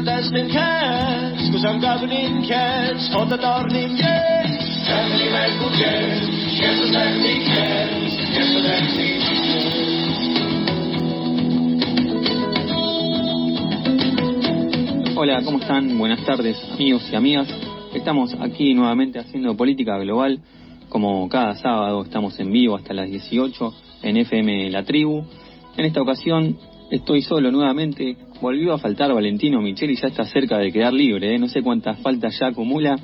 دست کس گوشم قبلین کس خود دارنیم یه سرمی مکبوکه یه تو سرمی کس یه تو سرمی Hola, ¿cómo están? Buenas tardes, amigos y amigas. Estamos aquí nuevamente haciendo política global. Como cada sábado estamos en vivo hasta las 18 en FM La Tribu. En esta ocasión estoy solo nuevamente. Volvió a faltar Valentino Micheli, ya está cerca de quedar libre, No sé cuántas faltas ya acumula.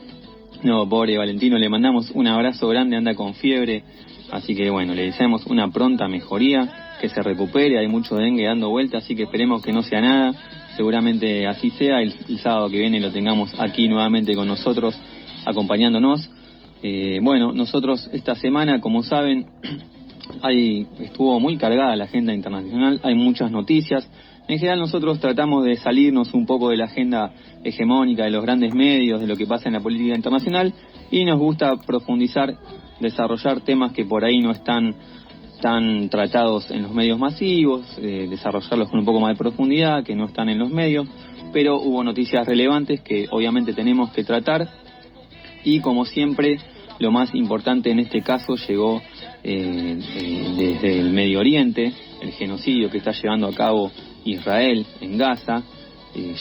No, pobre Valentino, le mandamos un abrazo grande, anda con fiebre. Así que bueno, le deseamos una pronta mejoría, que se recupere. Hay mucho dengue dando vuelta, así que esperemos que no sea nada. Seguramente así sea, el sábado que viene lo tengamos aquí nuevamente con nosotros, acompañándonos. Bueno, nosotros esta semana, como saben, estuvo muy cargada la agenda internacional, hay muchas noticias. En general nosotros tratamos de salirnos un poco de la agenda hegemónica de los grandes medios, de lo que pasa en la política internacional, y nos gusta profundizar, desarrollar temas que por ahí no están tan tratados en los medios masivos, desarrollarlos con un poco más de profundidad, que no están en los medios, pero hubo noticias relevantes que obviamente tenemos que tratar, y como siempre, lo más importante en este caso llegó desde el Medio Oriente, el genocidio que está llevando a cabo Israel en Gaza.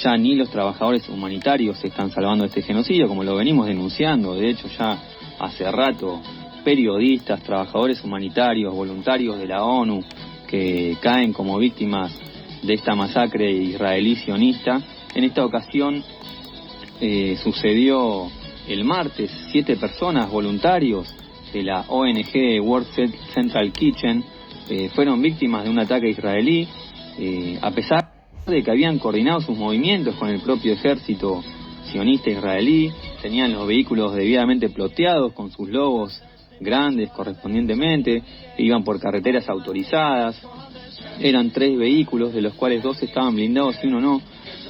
Ya ni los trabajadores humanitarios se están salvando de este genocidio, como lo venimos denunciando, de hecho ya hace rato. Periodistas, trabajadores humanitarios, voluntarios de la ONU que caen como víctimas de esta masacre israelí sionista. En esta ocasión sucedió el martes, 7 personas, voluntarios de la ONG World Central Kitchen, fueron víctimas de un ataque israelí, a pesar de que habían coordinado sus movimientos con el propio ejército sionista israelí, tenían los vehículos debidamente ploteados con sus logos grandes correspondientemente, iban por carreteras autorizadas, eran 3 vehículos, de los cuales 2 estaban blindados y uno no.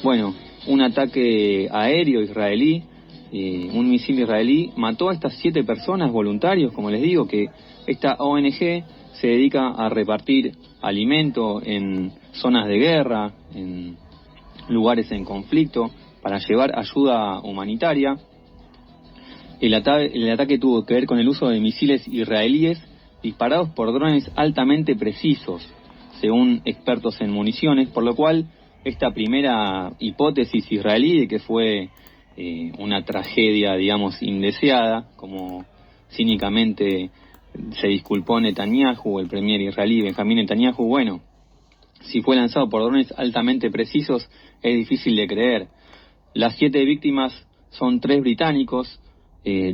Bueno, un ataque aéreo israelí, un misil israelí, mató a estas 7 personas, voluntarios, como les digo, que esta ONG se dedica a repartir alimento en zonas de guerra, en lugares en conflicto, para llevar ayuda humanitaria. El ataque tuvo que ver con el uso de misiles israelíes disparados por drones altamente precisos, según expertos en municiones, por lo cual esta primera hipótesis israelí de que fue una tragedia, digamos, indeseada, como cínicamente se disculpó Netanyahu, el premier israelí Benjamín Netanyahu, bueno, si fue lanzado por drones altamente precisos es difícil de creer. Las 7 víctimas son 3 británicos,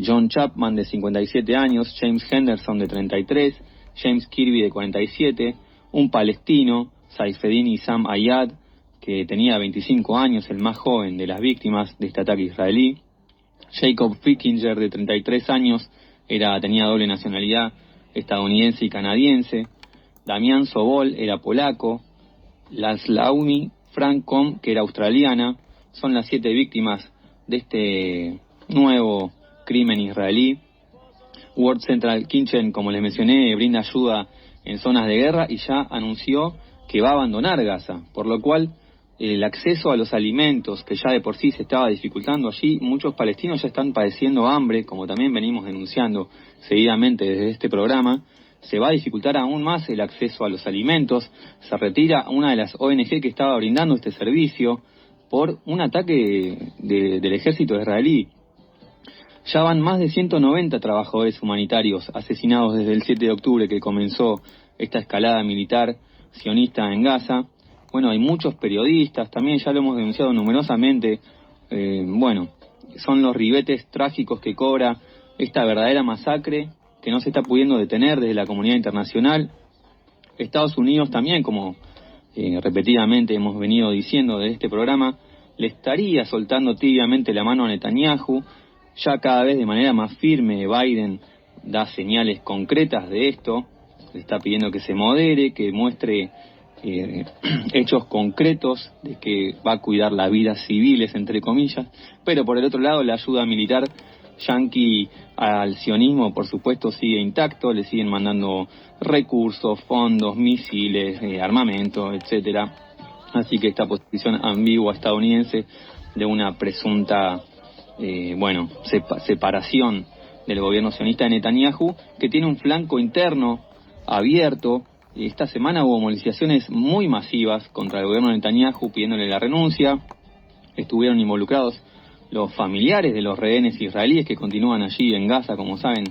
John Chapman de 57 años, James Henderson de 33, James Kirby de 47, un palestino, Saifeddin Issam Ayad, que tenía 25 años, el más joven de las víctimas de este ataque israelí, Jacob Fickinger de 33 años, tenía doble nacionalidad estadounidense y canadiense, Damián Sobol era polaco, Laslaumi Frankom, que era australiana. Son las 7 víctimas de este nuevo crimen israelí. World Central Kitchen, como les mencioné, brinda ayuda en zonas de guerra y ya anunció que va a abandonar Gaza, por lo cual el acceso a los alimentos, que ya de por sí se estaba dificultando allí, muchos palestinos ya están padeciendo hambre, como también venimos denunciando seguidamente desde este programa. Se va a dificultar aún más el acceso a los alimentos. Se retira una de las ONG que estaba brindando este servicio por un ataque del ejército israelí. Ya van más de 190 trabajadores humanitarios asesinados desde el 7 de octubre que comenzó esta escalada militar sionista en Gaza. Bueno, hay muchos periodistas, también ya lo hemos denunciado numerosamente. Bueno, son los ribetes trágicos que cobra esta verdadera masacre que no se está pudiendo detener desde la comunidad internacional. Estados Unidos también, como repetidamente hemos venido diciendo de este programa, le estaría soltando tibiamente la mano a Netanyahu. Ya cada vez de manera más firme Biden da señales concretas de esto, le está pidiendo que se modere, que muestre hechos concretos de que va a cuidar las vidas civiles, entre comillas, pero por el otro lado la ayuda militar yanqui al sionismo, por supuesto, sigue intacto, le siguen mandando recursos, fondos, misiles, armamento, etcétera. Así que esta posición ambigua estadounidense de una presunta separación del gobierno sionista de Netanyahu, que tiene un flanco interno abierto. Esta semana hubo movilizaciones muy masivas contra el gobierno de Netanyahu pidiéndole la renuncia. Estuvieron involucrados los familiares de los rehenes israelíes que continúan allí en Gaza. Como saben,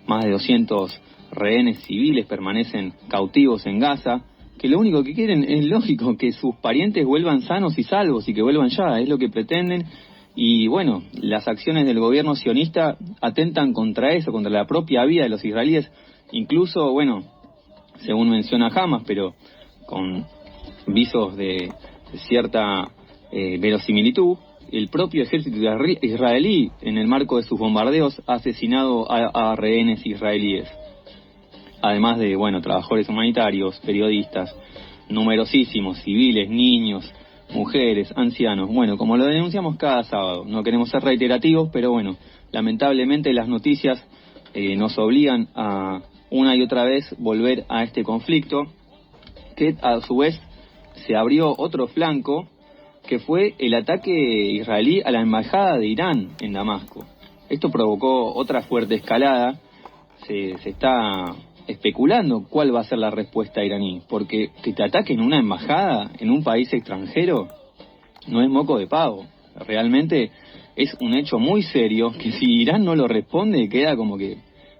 más de 200 rehenes civiles permanecen cautivos en Gaza, que lo único que quieren es lógico, que sus parientes vuelvan sanos y salvos y que vuelvan ya, es lo que pretenden. Y bueno, las acciones del gobierno sionista atentan contra eso, contra la propia vida de los israelíes, incluso, bueno, según menciona Hamas, pero con visos de cierta verosimilitud, el propio ejército israelí, en el marco de sus bombardeos, ha asesinado a rehenes israelíes. Además de, bueno, trabajadores humanitarios, periodistas, numerosísimos, civiles, niños, mujeres, ancianos. Bueno, como lo denunciamos cada sábado, no queremos ser reiterativos, pero bueno, lamentablemente las noticias nos obligan a una y otra vez volver a este conflicto, que a su vez se abrió otro flanco, que fue el ataque israelí a la embajada de Irán en Damasco. Esto provocó otra fuerte escalada. Se está especulando cuál va a ser la respuesta iraní, porque que te ataquen una embajada en un país extranjero no es moco de pavo. Realmente es un hecho muy serio, que si Irán no lo responde queda como que,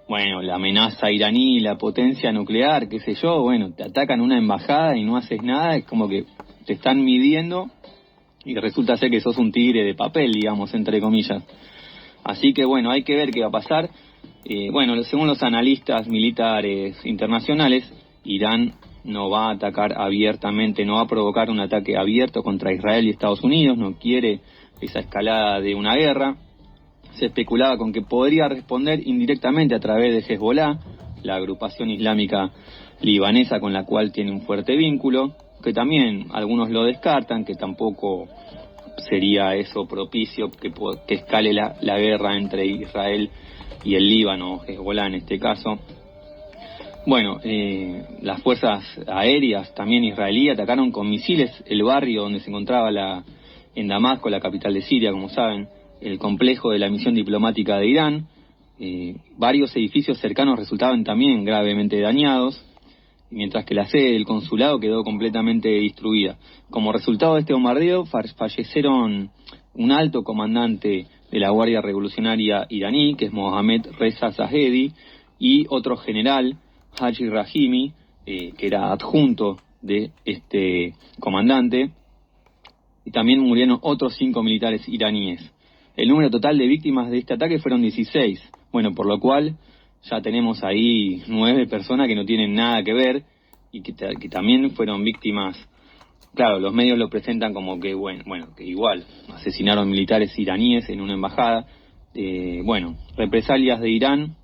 bueno, la amenaza iraní, la potencia nuclear, qué sé yo, bueno, te atacan una embajada y no haces nada, es como que te están midiendo y resulta ser que sos un tigre de papel, digamos, entre comillas. Así que bueno, hay que ver qué va a pasar. Bueno, según los analistas militares internacionales, Irán no va a atacar abiertamente, no va a provocar un ataque abierto contra Israel y Estados Unidos, no quiere esa escalada de una guerra. Se especulaba con que podría responder indirectamente a través de Hezbollah, la agrupación islámica libanesa con la cual tiene un fuerte vínculo, que también algunos lo descartan, que tampoco sería eso propicio que escale la guerra entre Israel y el Líbano, Hezbollah en este caso. Bueno, las fuerzas aéreas también israelíes atacaron con misiles el barrio donde se encontraba en Damasco, la capital de Siria, como saben, el complejo de la misión diplomática de Irán. Varios edificios cercanos resultaban también gravemente dañados, mientras que la sede del consulado quedó completamente destruida. Como resultado de este bombardeo, fallecieron un alto comandante de la Guardia Revolucionaria iraní, que es Mohammad Reza Zahedi, y otro general, Haji Rahimi, que era adjunto de este comandante, y también murieron otros 5 militares iraníes. El número total de víctimas de este ataque fueron 16, bueno, por lo cual ya tenemos ahí 9 personas que no tienen nada que ver y que también fueron víctimas. Claro, los medios lo presentan como que, bueno, que igual asesinaron militares iraníes en una embajada. Bueno, represalias de Irán,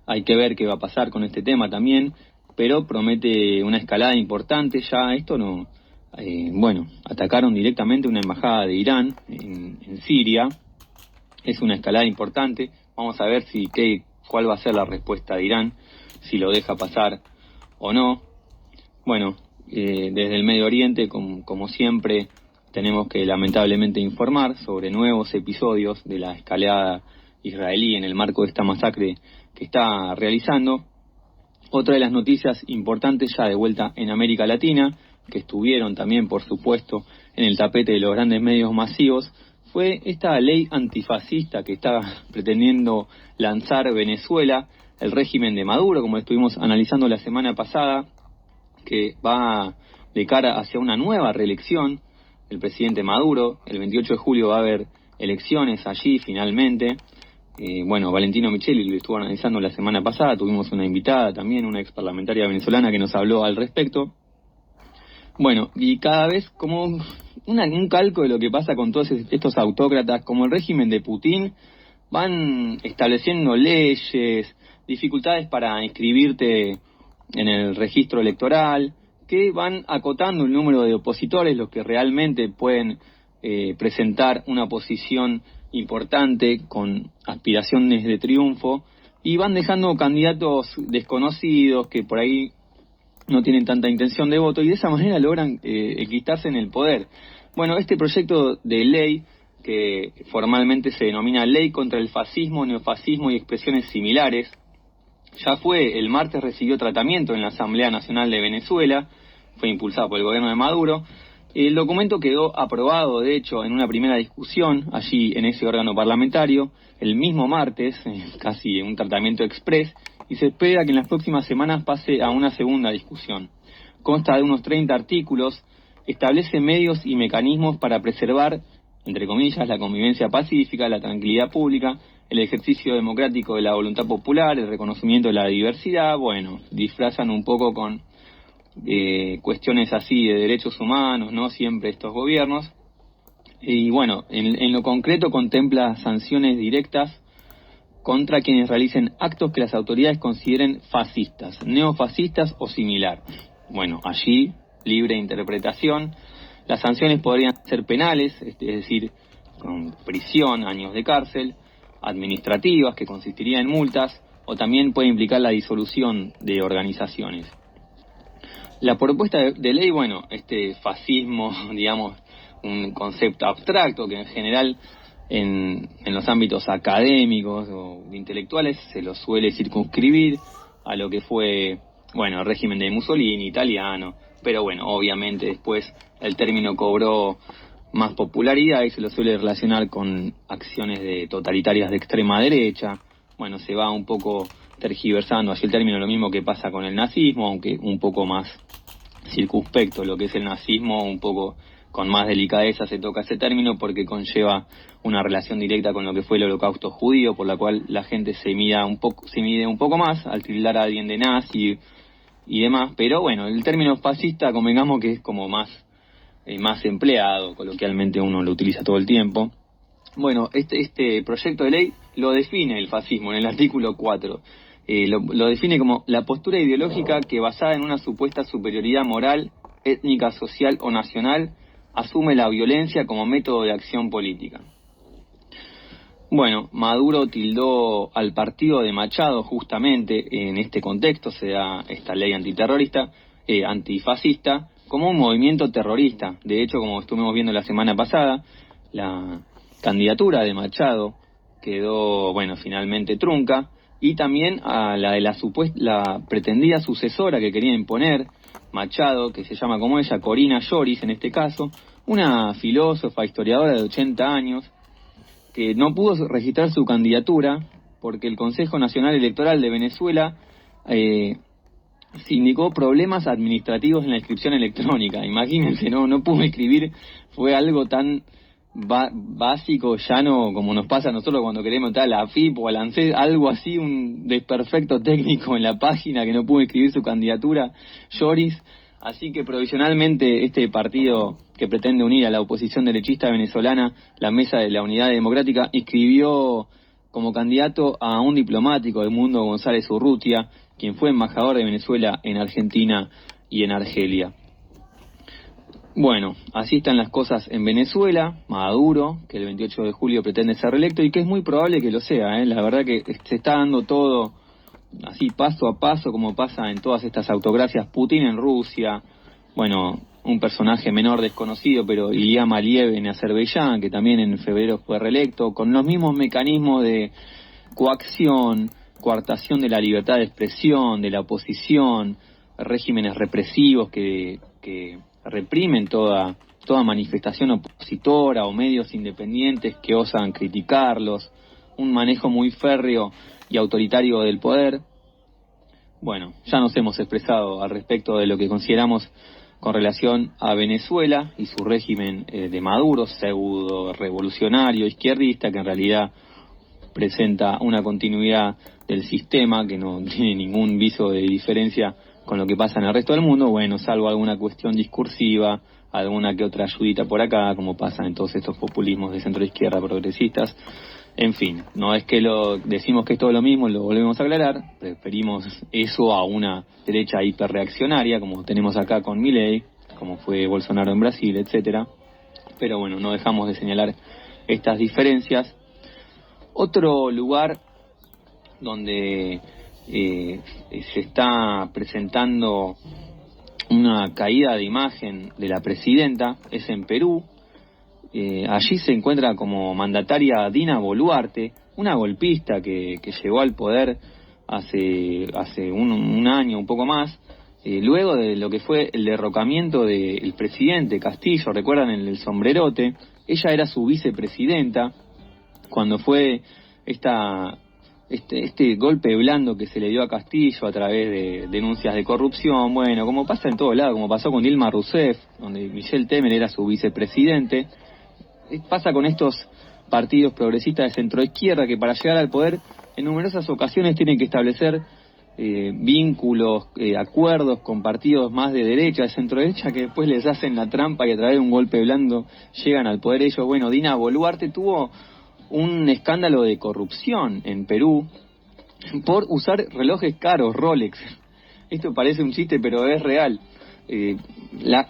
hay que ver qué va a pasar con este tema también, pero promete una escalada importante. Ya esto no, atacaron directamente una embajada de Irán en Siria, es una escalada importante. Vamos a ver cuál va a ser la respuesta de Irán, si lo deja pasar o no. Bueno, desde el Medio Oriente, como siempre, tenemos que lamentablemente informar sobre nuevos episodios de la escalada israelí en el marco de esta masacre que está realizando. Otra de las noticias importantes ya de vuelta en América Latina, que estuvieron también, por supuesto, en el tapete de los grandes medios masivos, fue esta ley antifascista que estaba pretendiendo lanzar Venezuela, el régimen de Maduro, como estuvimos analizando la semana pasada, que va de cara hacia una nueva reelección. El presidente Maduro, el 28 de julio va a haber elecciones allí finalmente. Valentino Micheli lo estuvo analizando la semana pasada, tuvimos una invitada también, una ex parlamentaria venezolana que nos habló al respecto. Bueno, y cada vez como un calco de lo que pasa con todos estos autócratas, como el régimen de Putin, van estableciendo leyes, dificultades para inscribirte en el registro electoral, que van acotando el número de opositores, los que realmente pueden presentar una posición importante con aspiraciones de triunfo, y van dejando candidatos desconocidos que por ahí no tienen tanta intención de voto, y de esa manera logran enquistarse en el poder. Bueno, este proyecto de ley, que formalmente se denomina Ley contra el Fascismo, Neofascismo y Expresiones Similares, ya el martes recibió tratamiento en la Asamblea Nacional de Venezuela, fue impulsado por el gobierno de Maduro. El documento quedó aprobado, de hecho, en una primera discusión allí en ese órgano parlamentario, el mismo martes, casi un tratamiento express, y se espera que en las próximas semanas pase a una segunda discusión. Consta de unos 30 artículos, establece medios y mecanismos para preservar, entre comillas, la convivencia pacífica, la tranquilidad pública, el ejercicio democrático de la voluntad popular, el reconocimiento de la diversidad. Bueno, disfrazan un poco con cuestiones así de derechos humanos, ¿no? Siempre estos gobiernos. Y bueno, en lo concreto contempla sanciones directas contra quienes realicen actos que las autoridades consideren fascistas, neofascistas o similar. Bueno, allí, libre interpretación. Las sanciones podrían ser penales, es decir, con prisión, años de cárcel, administrativas, que consistirían en multas, o también puede implicar la disolución de organizaciones. La propuesta de ley, bueno, este fascismo, digamos, un concepto abstracto que en general en los ámbitos académicos o intelectuales se lo suele circunscribir a lo que fue, bueno, el régimen de Mussolini, italiano, pero bueno, obviamente después el término cobró más popularidad y se lo suele relacionar con acciones totalitarias de extrema derecha. Bueno, se va un poco tergiversando allí el término, lo mismo que pasa con el nazismo, aunque un poco más circunspecto. Lo que es el nazismo, un poco con más delicadeza se toca ese término porque conlleva una relación directa con lo que fue el holocausto judío, por la cual la gente se mide un poco más al tildar a alguien de nazi y demás. Pero bueno, el término fascista, convengamos que es como más empleado, coloquialmente uno lo utiliza todo el tiempo. Bueno, este proyecto de ley lo define el fascismo en el artículo 4. Lo define como la postura ideológica que, basada en una supuesta superioridad moral, étnica, social o nacional, asume la violencia como método de acción política. Bueno, Maduro tildó al partido de Machado justamente en este contexto, se da esta ley antifascista, como un movimiento terrorista. De hecho, como estuvimos viendo la semana pasada, la candidatura de Machado quedó, bueno, finalmente trunca, y también a la de la pretendida sucesora que quería imponer Machado, que se llama como ella, Corina Lloris en este caso, una filósofa, historiadora de 80 años, que no pudo registrar su candidatura porque el Consejo Nacional Electoral de Venezuela se indicó problemas administrativos en la inscripción electrónica. Imagínense, no pudo escribir, fue algo tan básico, llano, como nos pasa a nosotros cuando queremos entrar a la AFIP o al ANSES, algo así, un desperfecto técnico en la página, que no pudo escribir su candidatura, Lloris. Así que provisionalmente este partido que pretende unir a la oposición derechista venezolana, la Mesa de la Unidad Democrática, inscribió como candidato a un diplomático, Edmundo González Urrutia, quien fue embajador de Venezuela en Argentina y en Argelia. Bueno, así están las cosas en Venezuela. Maduro, que el 28 de julio pretende ser reelecto y que es muy probable que lo sea, La verdad que se está dando todo así paso a paso, como pasa en todas estas autocracias. Putin en Rusia, bueno, un personaje menor desconocido, pero Ilham Aliyev en Azerbaiyán, que también en febrero fue reelecto, con los mismos mecanismos de coacción, coartación de la libertad de expresión, de la oposición, regímenes represivos que reprimen toda manifestación opositora o medios independientes que osan criticarlos, un manejo muy férreo y autoritario del poder. Bueno, ya nos hemos expresado al respecto de lo que consideramos con relación a Venezuela y su régimen de Maduro, pseudo revolucionario, izquierdista, que en realidad presenta una continuidad del sistema que no tiene ningún viso de diferencia con lo que pasa en el resto del mundo, bueno, salvo alguna cuestión discursiva, alguna que otra ayudita por acá, como pasa en todos estos populismos de centro-izquierda progresistas. En fin, no es que decimos que es todo lo mismo, lo volvemos a aclarar, preferimos eso a una derecha hiperreaccionaria, como tenemos acá con Milei, como fue Bolsonaro en Brasil, etcétera. Pero bueno, no dejamos de señalar estas diferencias. Otro lugar donde se está presentando una caída de imagen de la presidenta es en Perú. Allí se encuentra como mandataria Dina Boluarte, una golpista que llegó al poder hace un año, un poco más, luego de lo que fue el derrocamiento del presidente Castillo. ¿Recuerdan el sombrerote? Ella era su vicepresidenta cuando fue este golpe blando que se le dio a Castillo a través de denuncias de corrupción. Bueno, como pasa en todo lado, como pasó con Dilma Rousseff, donde Michel Temer era su vicepresidente, pasa con estos partidos progresistas de centroizquierda que para llegar al poder en numerosas ocasiones tienen que establecer vínculos, acuerdos con partidos más de derecha, de centro-derecha, que después les hacen la trampa y a través de un golpe blando llegan al poder ellos. Bueno, Dina Boluarte tuvo un escándalo de corrupción en Perú por usar relojes caros, Rolex. Esto parece un chiste, pero es real.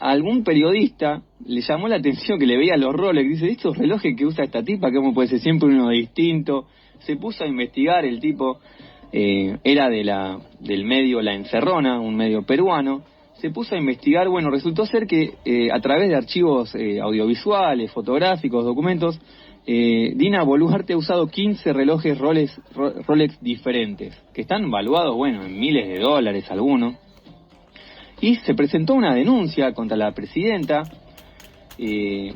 Algún periodista le llamó la atención que le veía los Rolex. Dice, estos relojes que usa esta tipa, ¿cómo puede ser siempre uno distinto? Se puso a investigar, el tipo era del medio La Encerrona, un medio peruano. Se puso a investigar, bueno, resultó ser que a través de archivos audiovisuales, fotográficos, documentos, Dina Boluarte ha usado 15 relojes Rolex diferentes, que están valuados, bueno, en miles de dólares algunos. Y se presentó una denuncia contra la presidenta.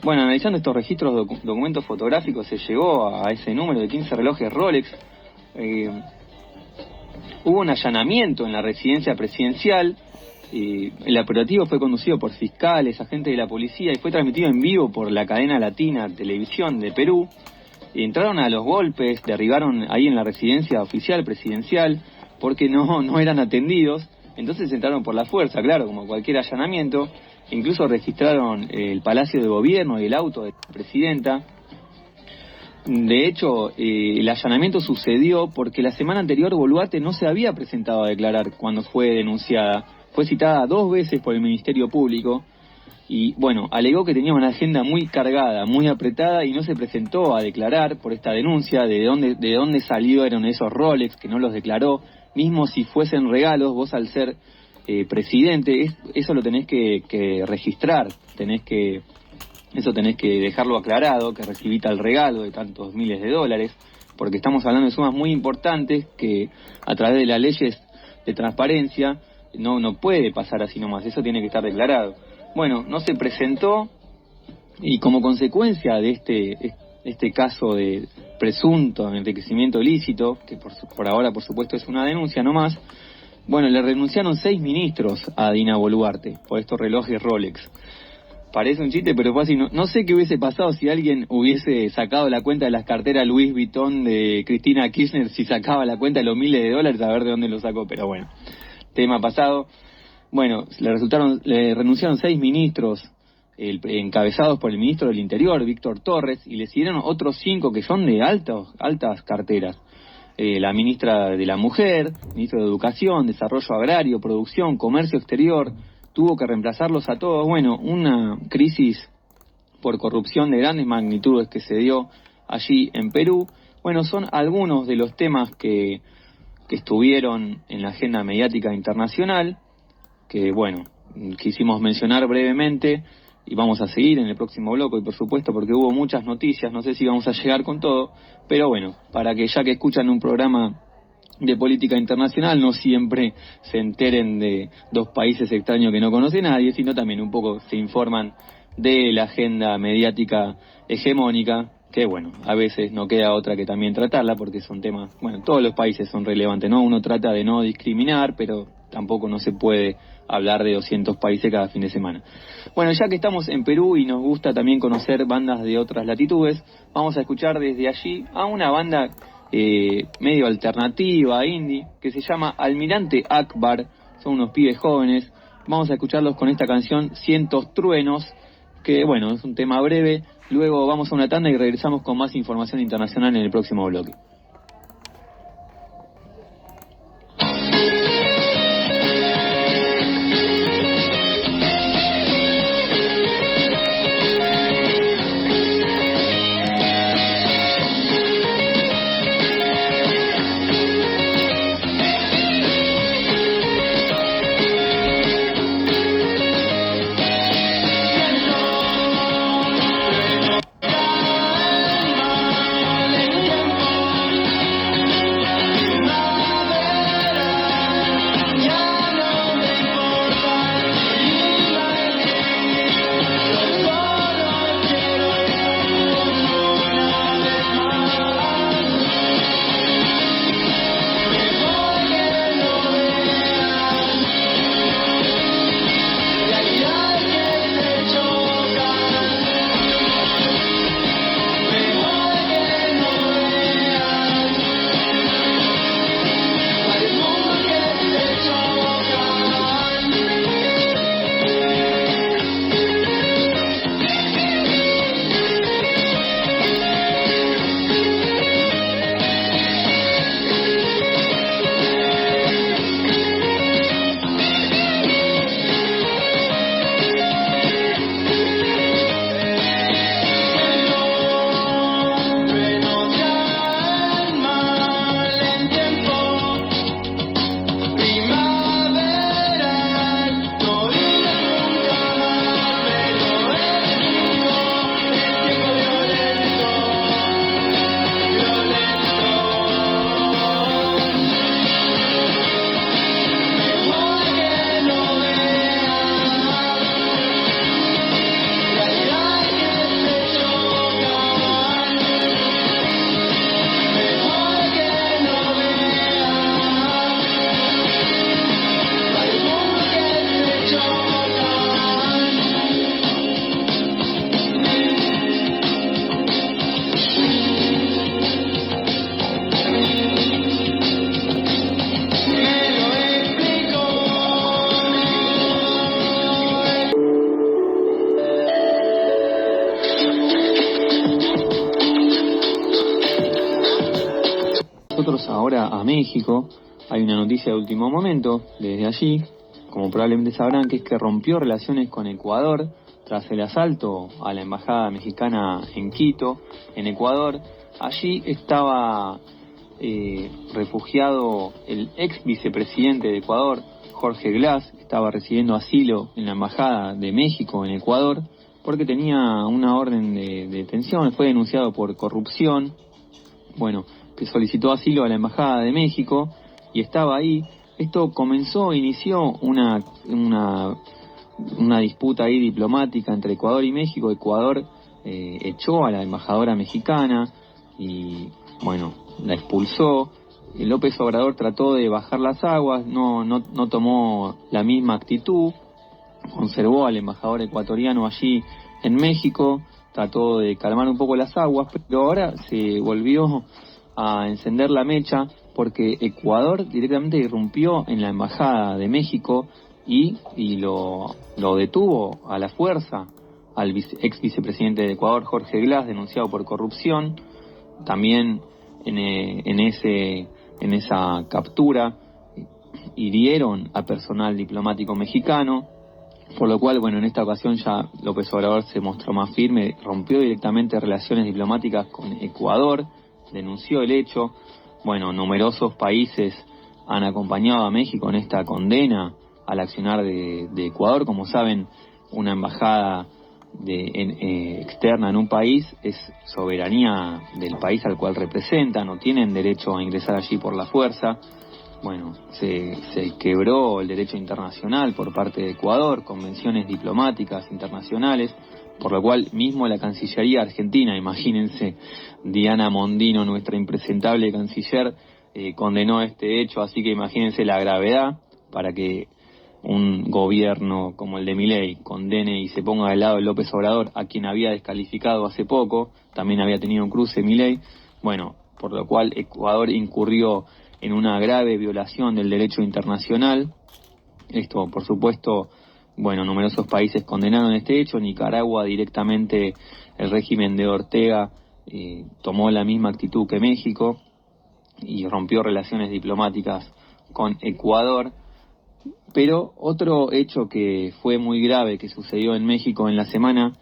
Bueno, analizando estos registros documentos fotográficos, se llegó a ese número de 15 relojes Rolex. Hubo un allanamiento en la residencia presidencial. El operativo fue conducido por fiscales, agentes de la policía y fue transmitido en vivo por la cadena Latina Televisión de Perú. Entraron a los golpes, derribaron ahí en la residencia oficial presidencial porque no eran atendidos. Entonces entraron por la fuerza, claro, como cualquier allanamiento. Incluso registraron el Palacio de Gobierno y el auto de la presidenta. De hecho, el allanamiento sucedió porque la semana anterior Boluarte no se había presentado a declarar cuando fue denunciada. Fue citada 2 veces por el Ministerio Público y, bueno, alegó que tenía una agenda muy cargada, muy apretada y no se presentó a declarar por esta denuncia de dónde salieron esos Rolex, que no los declaró. Mismo si fuesen regalos, vos al ser presidente, eso lo tenés que registrar, tenés que dejarlo aclarado, que recibiste el regalo de tantos miles de dólares, porque estamos hablando de sumas muy importantes que a través de las leyes de transparencia no puede pasar así nomás, eso tiene que estar declarado. Bueno, no se presentó y como consecuencia de este caso de presunto enriquecimiento ilícito, que por ahora por supuesto es una denuncia nomás, bueno, le renunciaron 6 ministros a Dina Boluarte por estos relojes Rolex. Parece un chiste, pero fue así. No sé qué hubiese pasado si alguien hubiese sacado la cuenta de las carteras Louis Vuitton de Cristina Kirchner, si sacaba la cuenta de los miles de dólares, a ver de dónde lo sacó, pero bueno, tema pasado. Bueno, le renunciaron 6 ministros, encabezados por el ministro del Interior, Víctor Torres, y le siguieron otros 5 que son de altas carteras. La ministra de la Mujer, ministro de Educación, Desarrollo Agrario, Producción, Comercio Exterior, tuvo que reemplazarlos a todos. Bueno, una crisis por corrupción de grandes magnitudes que se dio allí en Perú. Bueno, son algunos de los temas que estuvieron en la agenda mediática internacional, que bueno, quisimos mencionar brevemente y vamos a seguir en el próximo bloque, y por supuesto porque hubo muchas noticias, no sé si vamos a llegar con todo, pero bueno, para que ya que escuchan un programa de política internacional no siempre se enteren de 2 países extraños que no conoce nadie, sino también un poco se informan de la agenda mediática hegemónica, que bueno, a veces no queda otra que también tratarla porque son temas, bueno, todos los países son relevantes, ¿no? Uno trata de no discriminar, pero tampoco no se puede hablar de 200 países cada fin de semana. Bueno, ya que estamos en Perú y nos gusta también conocer bandas de otras latitudes, vamos a escuchar desde allí a una banda medio alternativa, indie, que se llama Almirante Akbar. Son unos pibes jóvenes. Vamos a escucharlos con esta canción Cientos Truenos, que bueno, es un tema breve. Luego vamos a una tanda y regresamos con más información internacional en el próximo bloque. ahora a México. Hay una noticia de último momento desde allí, como probablemente sabrán, que es que rompió relaciones con Ecuador tras el asalto a la embajada mexicana en Quito, en Ecuador. Allí estaba refugiado el ex vicepresidente de Ecuador, Jorge Glass, estaba recibiendo asilo en la embajada de México en Ecuador porque tenía una orden de detención, fue denunciado por corrupción. Bueno, que solicitó asilo a la embajada de México y estaba ahí. Esto inició una disputa ahí diplomática entre Ecuador y México. Ecuador echó a la embajadora mexicana y, bueno, la expulsó. López Obrador trató de bajar las aguas, no tomó la misma actitud, conservó al embajador ecuatoriano allí en México, trató de calmar un poco las aguas, pero ahora se volvió a encender la mecha porque Ecuador directamente irrumpió en la embajada de México y lo detuvo a la fuerza al ex vicepresidente de Ecuador, Jorge Glass, denunciado por corrupción. También en esa captura hirieron a personal diplomático mexicano, por lo cual, bueno, en esta ocasión ya López Obrador se mostró más firme, rompió directamente relaciones diplomáticas con Ecuador, denunció el hecho. Bueno, numerosos países han acompañado a México en esta condena al accionar de Ecuador. Como saben, una embajada externa en un país es soberanía del país al cual representa, no tienen derecho a ingresar allí por la fuerza. Bueno, se quebró el derecho internacional por parte de Ecuador, convenciones diplomáticas internacionales, por lo cual mismo la Cancillería Argentina, imagínense, Diana Mondino, nuestra impresentable canciller, condenó este hecho, así que imagínense la gravedad para que un gobierno como el de Milei condene y se ponga del lado de López Obrador, a quien había descalificado hace poco, también había tenido un cruce Milei. Bueno, por lo cual Ecuador incurrió en una grave violación del derecho internacional. Esto, por supuesto, bueno, numerosos países condenaron este hecho. Nicaragua directamente, el régimen de Ortega tomó la misma actitud que México y rompió relaciones diplomáticas con Ecuador. Pero otro hecho que fue muy grave que sucedió en México en la semana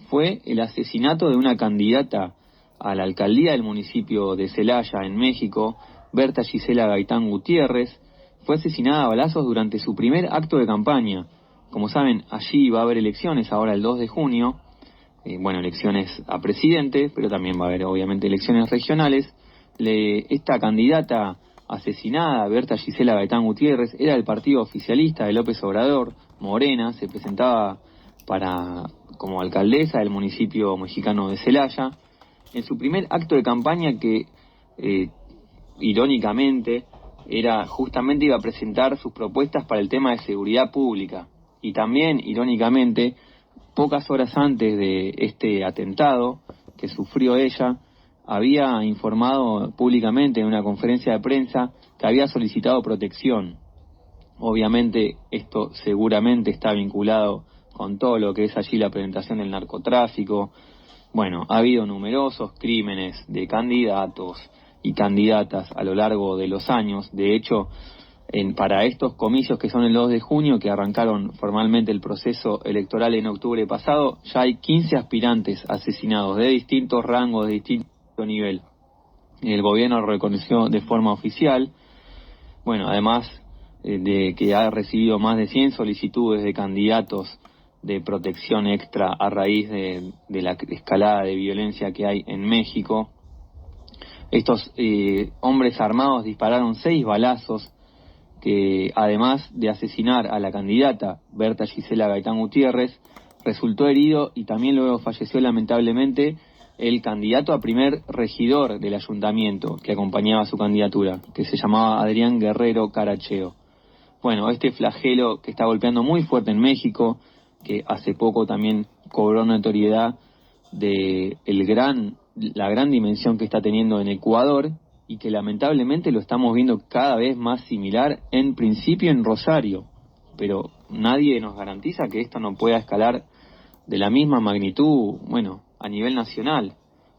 fue el asesinato de una candidata a la alcaldía del municipio de Celaya, en México. Berta Gisela Gaitán Gutiérrez fue asesinada a balazos durante su primer acto de campaña. Como saben, allí va a haber elecciones ahora el 2 de junio, elecciones a presidente, pero también va a haber obviamente elecciones regionales. Esta candidata asesinada, Berta Gisela Gaitán Gutiérrez, era del partido oficialista de López Obrador, Morena, se presentaba como alcaldesa del municipio mexicano de Celaya. En su primer acto de campaña que irónicamente justamente iba a presentar sus propuestas para el tema de seguridad pública, y también irónicamente pocas horas antes de este atentado que sufrió ella había informado públicamente en una conferencia de prensa que había solicitado protección. Obviamente esto seguramente está vinculado con todo lo que es allí la presentación del narcotráfico. Bueno, ha habido numerosos crímenes de candidatos y candidatas a lo largo de los años. De hecho, para estos comicios que son el 2 de junio, que arrancaron formalmente el proceso electoral en octubre pasado, ya hay 15 aspirantes asesinados de distintos rangos, de distinto nivel. El gobierno lo reconoció de forma oficial. Bueno, además de que ha recibido más de 100 solicitudes de candidatos de protección extra a raíz de la escalada de violencia que hay en México. Estos hombres armados dispararon 6 balazos que, además de asesinar a la candidata Berta Gisela Gaitán Gutiérrez, resultó herido y también luego falleció lamentablemente el candidato a primer regidor del ayuntamiento que acompañaba su candidatura, que se llamaba Adrián Guerrero Caracheo. Bueno, este flagelo que está golpeando muy fuerte en México, que hace poco también cobró notoriedad de la gran dimensión que está teniendo en Ecuador, y que lamentablemente lo estamos viendo cada vez más similar, en principio en Rosario, pero nadie nos garantiza que esto no pueda escalar de la misma magnitud, a nivel nacional.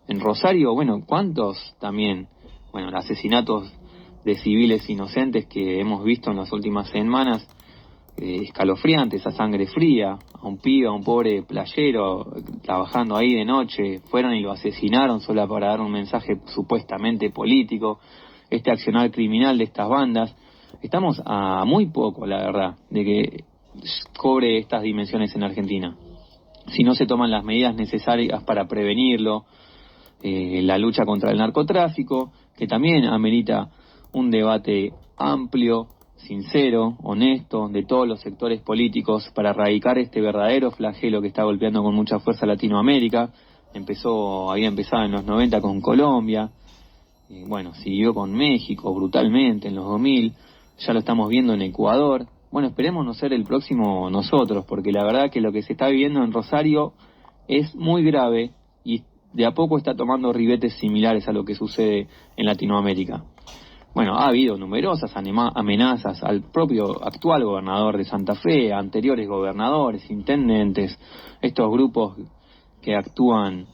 En Rosario, ¿cuántos también? Asesinatos de civiles inocentes que hemos visto en las últimas semanas, escalofriantes, a sangre fría, a un pibe, a un pobre playero trabajando ahí de noche, fueron y lo asesinaron solo para dar un mensaje supuestamente político. Este accionar criminal de estas bandas, estamos a muy poco, la verdad, de que cobre estas dimensiones en Argentina. Si no se toman las medidas necesarias para prevenirlo, la lucha contra el narcotráfico, que también amerita un debate amplio, sincero, honesto, de todos los sectores políticos para erradicar este verdadero flagelo que está golpeando con mucha fuerza a Latinoamérica. Había empezado en los 90 con Colombia, siguió con México brutalmente en los 2000, ya lo estamos viendo en Ecuador. Bueno, esperemos no ser el próximo nosotros, porque la verdad que lo que se está viviendo en Rosario es muy grave y de a poco está tomando ribetes similares a lo que sucede en Latinoamérica. Bueno, ha habido numerosas amenazas al propio actual gobernador de Santa Fe, a anteriores gobernadores, intendentes, estos grupos que actúan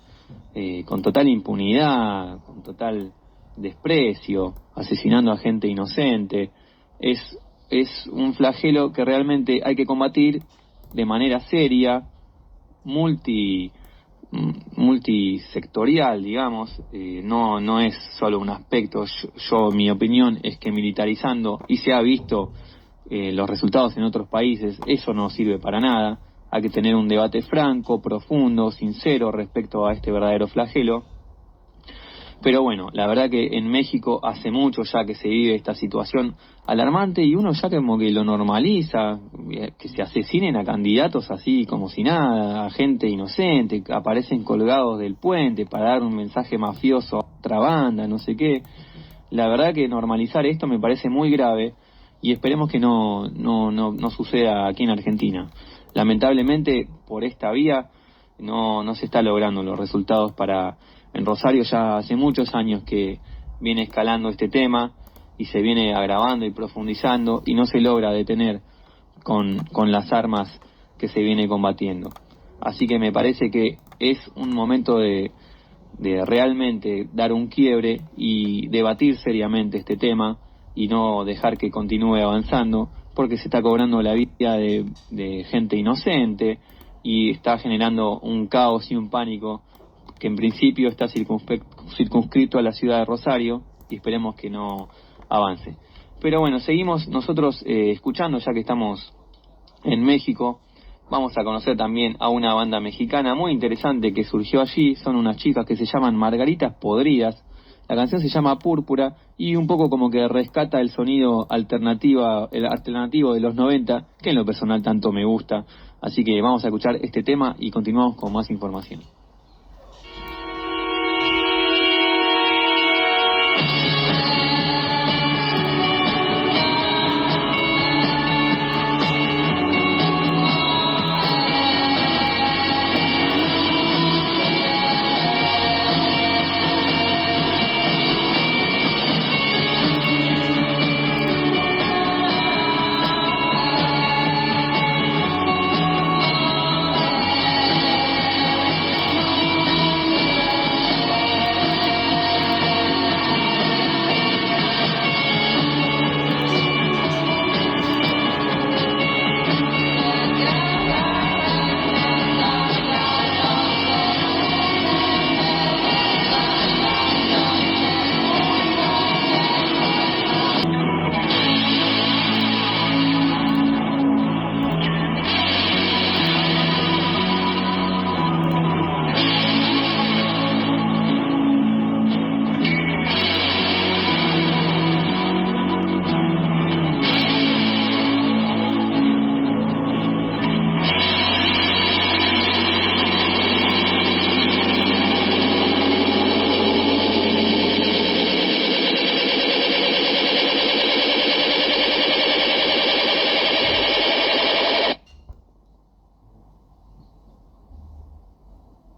con total impunidad, con total desprecio, asesinando a gente inocente. Es un flagelo que realmente hay que combatir de manera seria, multisectorial, digamos. No es solo un aspecto. Mi opinión es que militarizando, y se ha visto los resultados en otros países, eso no sirve para nada. Hay que tener un debate franco, profundo, sincero respecto a este verdadero flagelo. Pero bueno, la verdad que en México hace mucho ya que se vive esta situación alarmante y uno ya como que lo normaliza, que se asesinen a candidatos así como si nada, a gente inocente, que aparecen colgados del puente para dar un mensaje mafioso a otra banda, no sé qué. La verdad que normalizar esto me parece muy grave y esperemos que no suceda aquí en Argentina. Lamentablemente por esta vía no se está logrando los resultados en Rosario. Ya hace muchos años que viene escalando este tema y se viene agravando y profundizando y no se logra detener con las armas que se viene combatiendo. Así que me parece que es un momento de realmente dar un quiebre y debatir seriamente este tema y no dejar que continúe avanzando, porque se está cobrando la vida de gente inocente y está generando un caos y un pánico que en principio está circunscrito a la ciudad de Rosario y esperemos que no avance. Pero bueno, seguimos nosotros escuchando, ya que estamos en México. Vamos a conocer también a una banda mexicana muy interesante que surgió allí. Son unas chicas que se llaman Margaritas Podridas. La canción se llama Púrpura y un poco como que rescata el sonido alternativo de los 90, que en lo personal tanto me gusta. Así que vamos a escuchar este tema y continuamos con más información.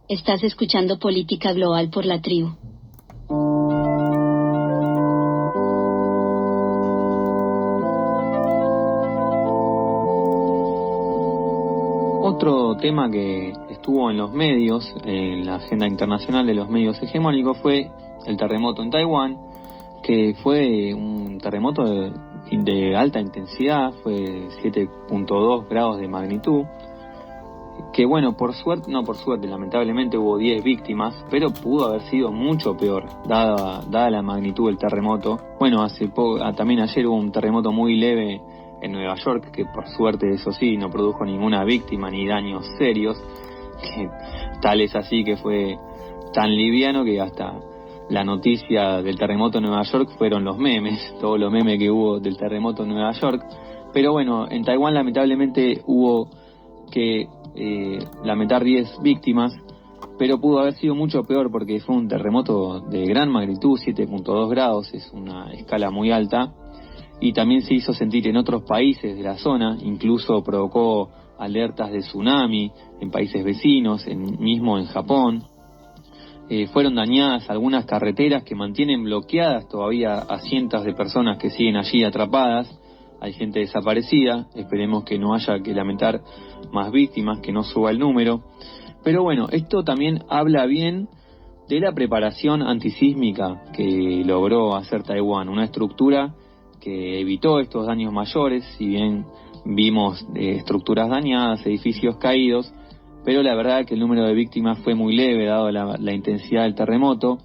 Estás escuchando Política Global por La Tribu. Otro tema que estuvo en los medios, en la agenda internacional de los medios hegemónicos, fue el terremoto en Taiwán, que fue un terremoto de alta intensidad, fue 7.2 grados de magnitud, que bueno, por suerte, lamentablemente hubo 10 víctimas, pero pudo haber sido mucho peor, dada la magnitud del terremoto. Bueno, también ayer hubo un terremoto muy leve en Nueva York, que por suerte, eso sí, no produjo ninguna víctima ni daños serios, que tal es así que fue tan liviano que hasta la noticia del terremoto en Nueva York fueron los memes, todos los memes que hubo del terremoto en Nueva York. Pero bueno, en Taiwán lamentablemente hubo que lamentar 10 víctimas, pero pudo haber sido mucho peor porque fue un terremoto de gran magnitud, 7.2 grados, es una escala muy alta, y también se hizo sentir en otros países de la zona, incluso provocó alertas de tsunami en países vecinos, mismo en Japón. Fueron dañadas algunas carreteras que mantienen bloqueadas todavía a cientos de personas que siguen allí atrapadas. Hay gente desaparecida, esperemos que no haya que lamentar más víctimas, que no suba el número. Pero bueno, esto también habla bien de la preparación antisísmica que logró hacer Taiwán, una estructura que evitó estos daños mayores, si bien vimos estructuras dañadas, edificios caídos, pero la verdad que el número de víctimas fue muy leve dado la intensidad del terremoto.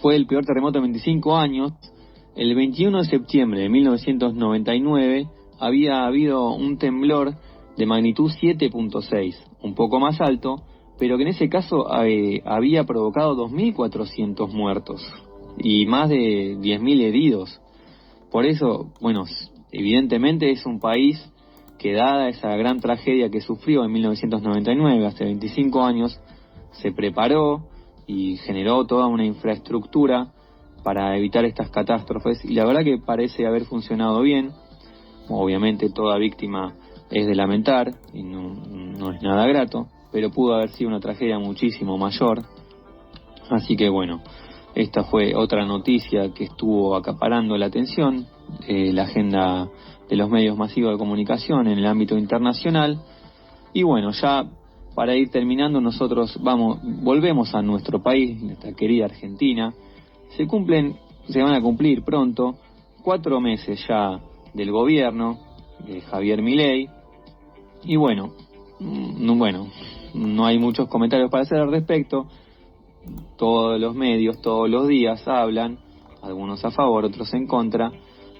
Fue el peor terremoto en 25 años. El 21 de septiembre de 1999 había habido un temblor de magnitud 7.6, un poco más alto, pero que en ese caso había provocado 2.400 muertos y más de 10.000 heridos. Por eso, bueno, evidentemente es un país que, dada esa gran tragedia que sufrió en 1999, hace 25 años, se preparó y generó toda una infraestructura para evitar estas catástrofes, y la verdad que parece haber funcionado bien. Obviamente toda víctima es de lamentar y no es nada grato, pero pudo haber sido una tragedia muchísimo mayor. Así que bueno, esta fue otra noticia que estuvo acaparando la atención, la agenda de los medios masivos de comunicación en el ámbito internacional. Y bueno, ya para ir terminando, nosotros volvemos a nuestro país, nuestra querida Argentina. Se van a cumplir pronto 4 meses ya del gobierno de Javier Milei, y bueno, no hay muchos comentarios para hacer al respecto. Todos los medios, todos los días hablan, algunos a favor, otros en contra,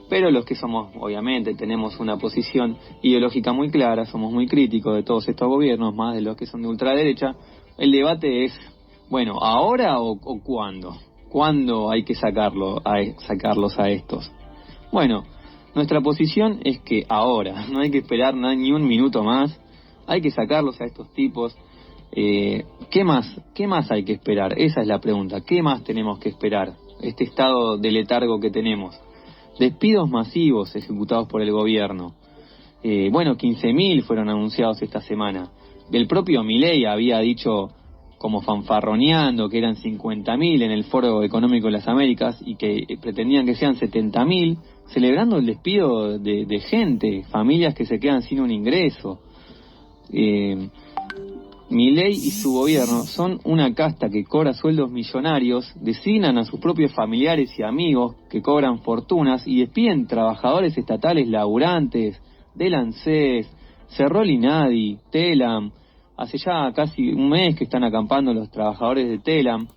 pero los que somos, obviamente, tenemos una posición ideológica muy clara, somos muy críticos de todos estos gobiernos, más de los que son de ultraderecha. El debate es, bueno, ¿ahora o cuándo? ¿Cuándo hay que sacarlos a estos? Bueno, nuestra posición es que ahora, no hay que esperar ni un minuto más, hay que sacarlos a estos tipos. ¿Qué más hay que esperar? Esa es la pregunta. ¿Qué más tenemos que esperar? Este estado de letargo que tenemos. Despidos masivos ejecutados por el gobierno. 15.000 fueron anunciados esta semana. El propio Milei había dicho, como fanfarroneando, que eran 50.000 en el Foro Económico de las Américas y que pretendían que sean 70.000, celebrando el despido de gente, familias que se quedan sin un ingreso. Milei y su gobierno son una casta que cobra sueldos millonarios, designan a sus propios familiares y amigos que cobran fortunas y despiden trabajadores estatales laburantes del ANSES, Cerrol y Nadi, Telam. Hace ya casi un mes que están acampando los trabajadores de Telam,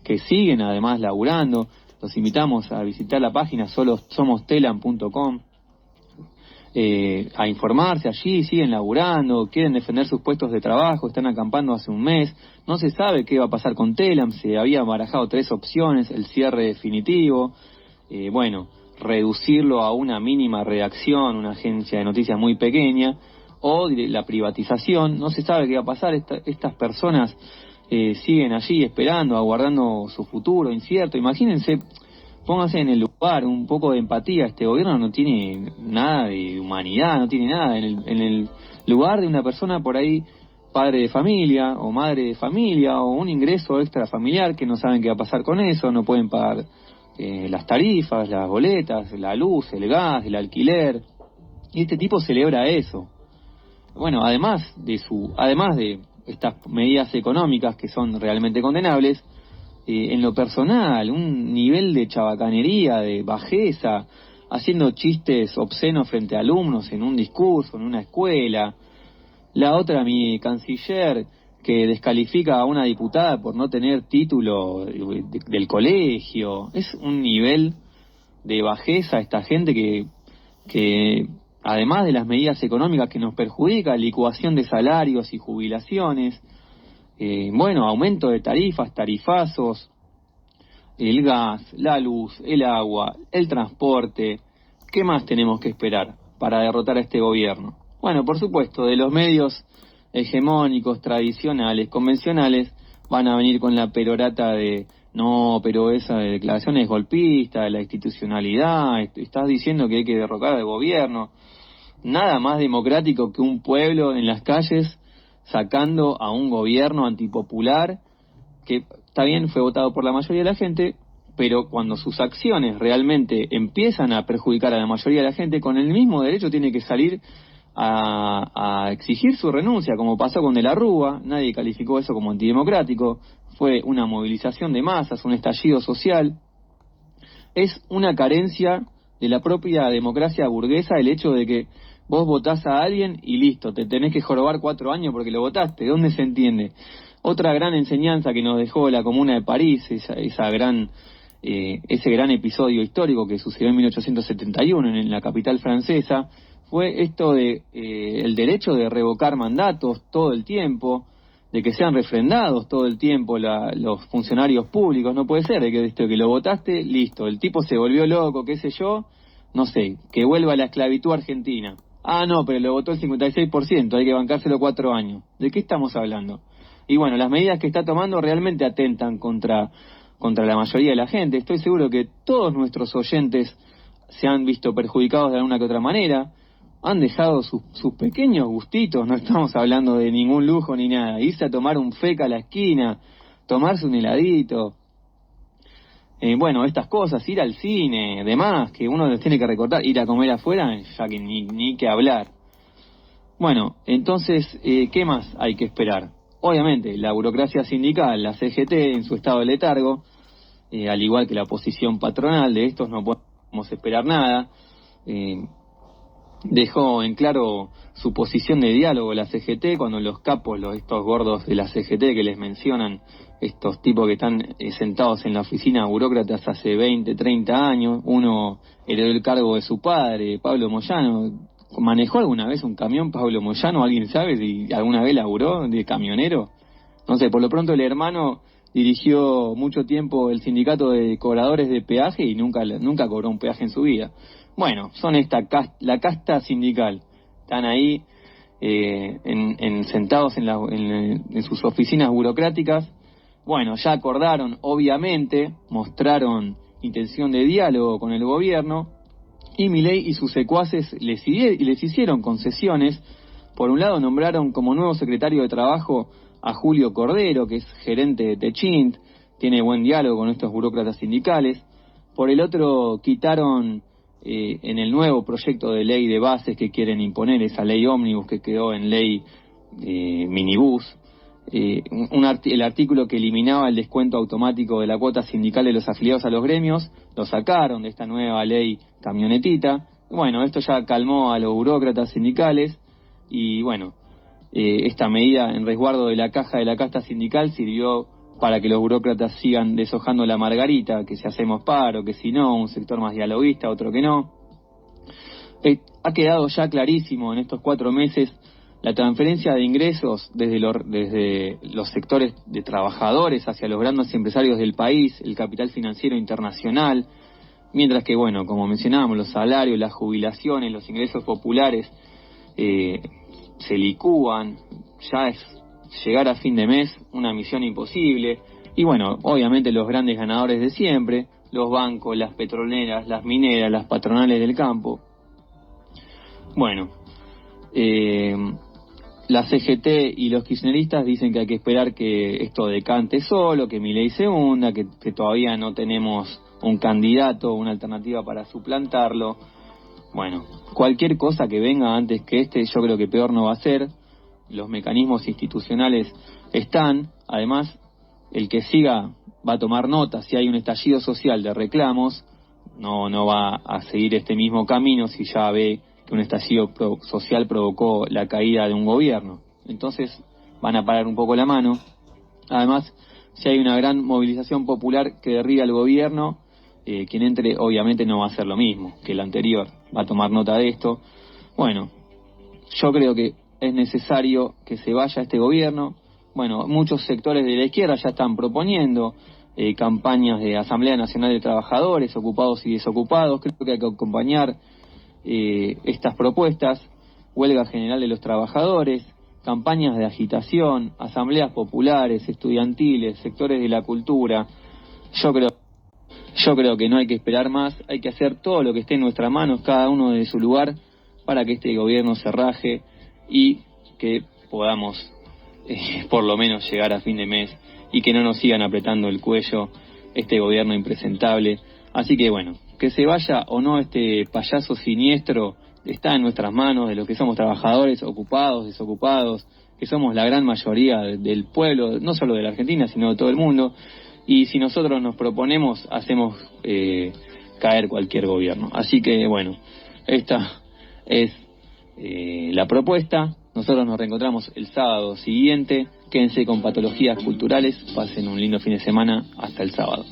que siguen además laburando. Los invitamos a visitar la página somostelam.com. A informarse allí, siguen laburando, quieren defender sus puestos de trabajo, están acampando hace un mes, no se sabe qué va a pasar con Telam, se había barajado 3 opciones, el cierre definitivo, reducirlo a una mínima redacción, una agencia de noticias muy pequeña, o la privatización. No se sabe qué va a pasar. Estas personas siguen allí esperando, aguardando su futuro incierto. Imagínense, pónganse en el lugar, un poco de empatía. Este gobierno no tiene nada de humanidad, no tiene nada. En el lugar de una persona por ahí, padre de familia o madre de familia, o un ingreso extra familiar, que no saben qué va a pasar con eso, no pueden pagar las tarifas, las boletas, la luz, el gas, el alquiler. Y este tipo celebra eso. Bueno, además de estas medidas económicas que son realmente condenables, en lo personal, un nivel de chabacanería, de bajeza, haciendo chistes obscenos frente a alumnos en un discurso, en una escuela. La otra, mi canciller, que descalifica a una diputada por no tener título del colegio. Es un nivel de bajeza esta gente que además de las medidas económicas que nos perjudican, licuación de salarios y jubilaciones, aumento de tarifas, tarifazos, el gas, la luz, el agua, el transporte. ¿Qué más tenemos que esperar para derrotar a este gobierno? Bueno, por supuesto, de los medios hegemónicos, tradicionales, convencionales, van a venir con la perorata de no, pero esa declaración es golpista, la institucionalidad, estás diciendo que hay que derrocar al gobierno. Nada más democrático que un pueblo en las calles sacando a un gobierno antipopular que, está bien, fue votado por la mayoría de la gente, pero cuando sus acciones realmente empiezan a perjudicar a la mayoría de la gente, con el mismo derecho tiene que salir a exigir su renuncia, como pasó con De la Rúa. Nadie calificó eso como antidemocrático, fue una movilización de masas, un estallido social. Es una carencia de la propia democracia burguesa el hecho de que vos votás a alguien y listo, te tenés que jorobar 4 años porque lo votaste. ¿Dónde se entiende? Otra gran enseñanza que nos dejó la Comuna de París, ese gran episodio histórico que sucedió en 1871 en la capital francesa, fue esto de el derecho de revocar mandatos todo el tiempo, de que sean refrendados todo el tiempo los funcionarios públicos. No puede ser de que lo votaste, listo, el tipo se volvió loco, qué sé yo, no sé, que vuelva a la esclavitud argentina. Ah, no, pero lo votó el 56%, hay que bancárselo 4 años. ¿De qué estamos hablando? Y bueno, las medidas que está tomando realmente atentan contra la mayoría de la gente. Estoy seguro que todos nuestros oyentes se han visto perjudicados de alguna que otra manera, han dejado sus pequeños gustitos, no estamos hablando de ningún lujo ni nada, irse a tomar un feca a la esquina, tomarse un heladito, estas cosas, ir al cine, demás, que uno les tiene que recortar, ir a comer afuera, ya que ni que hablar. Bueno, entonces, ¿qué más hay que esperar? Obviamente, la burocracia sindical, la CGT, en su estado de letargo, al igual que la oposición patronal, de estos no podemos esperar nada. Dejó en claro su posición de diálogo la CGT cuando los capos, estos gordos de la CGT que les mencionan, estos tipos que están sentados en la oficina, burócratas hace 20, 30 años, uno heredó el cargo de su padre, Pablo Moyano. ¿Manejó alguna vez un camión Pablo Moyano? ¿Alguien sabe si alguna vez laburó de camionero? No sé, por lo pronto el hermano dirigió mucho tiempo el sindicato de cobradores de peaje y nunca cobró un peaje en su vida. Bueno, son la casta sindical. Están ahí sentados en sus oficinas burocráticas. Bueno, ya acordaron, obviamente, mostraron intención de diálogo con el gobierno, y Milei y sus secuaces les hicieron concesiones. Por un lado nombraron como nuevo secretario de Trabajo a Julio Cordero, que es gerente de Techint, tiene buen diálogo con estos burócratas sindicales. Por el otro, quitaron en el nuevo proyecto de ley de bases que quieren imponer, esa ley ómnibus que quedó en ley minibús, el artículo que eliminaba el descuento automático de la cuota sindical de los afiliados a los gremios, lo sacaron de esta nueva ley camionetita. Bueno, esto ya calmó a los burócratas sindicales y esta medida en resguardo de la caja de la casta sindical sirvió para que los burócratas sigan deshojando la margarita, que si hacemos paro, que si no, un sector más dialoguista, otro que no. Ha quedado ya clarísimo en estos 4 meses la transferencia de ingresos desde los sectores de trabajadores hacia los grandes empresarios del país, el capital financiero internacional, mientras que, como mencionábamos, los salarios, las jubilaciones, los ingresos populares se licúan. Ya es llegar a fin de mes una misión imposible. Y obviamente los grandes ganadores de siempre, los bancos, las petroleras, las mineras, las patronales del campo. La CGT y los kirchneristas dicen que hay que esperar que esto decante solo, que Milei se hunda, que todavía no tenemos un candidato, una alternativa para suplantarlo. Cualquier cosa que venga antes que yo creo que peor no va a ser. Los mecanismos institucionales están. Además, el que siga va a tomar nota. Si hay un estallido social de reclamos, no va a seguir este mismo camino si ya ve que un estallido social provocó la caída de un gobierno. Entonces van a parar un poco la mano. Además, si hay una gran movilización popular que derriba al gobierno, quien entre obviamente no va a hacer lo mismo que el anterior, va a tomar nota de esto. Bueno, yo creo que es necesario que se vaya este gobierno. Bueno, muchos sectores de la izquierda ya están proponiendo campañas de Asamblea Nacional de Trabajadores, ocupados y desocupados. Creo que hay que acompañar estas propuestas, huelga general de los trabajadores, campañas de agitación, asambleas populares, estudiantiles, sectores de la cultura. Yo creo que no hay que esperar más, hay que hacer todo lo que esté en nuestras manos, cada uno de su lugar, para que este gobierno se raje y que podamos por lo menos llegar a fin de mes y que no nos sigan apretando el cuello este gobierno impresentable. Así que bueno, que se vaya o no este payaso siniestro está en nuestras manos, de los que somos trabajadores, ocupados, desocupados, que somos la gran mayoría del pueblo, no solo de la Argentina, sino de todo el mundo. Y si nosotros nos proponemos, hacemos caer cualquier gobierno. Así que bueno, esta es la propuesta. Nosotros nos reencontramos el sábado siguiente. Quédense con Patologías Culturales. Pasen un lindo fin de semana. Hasta el sábado.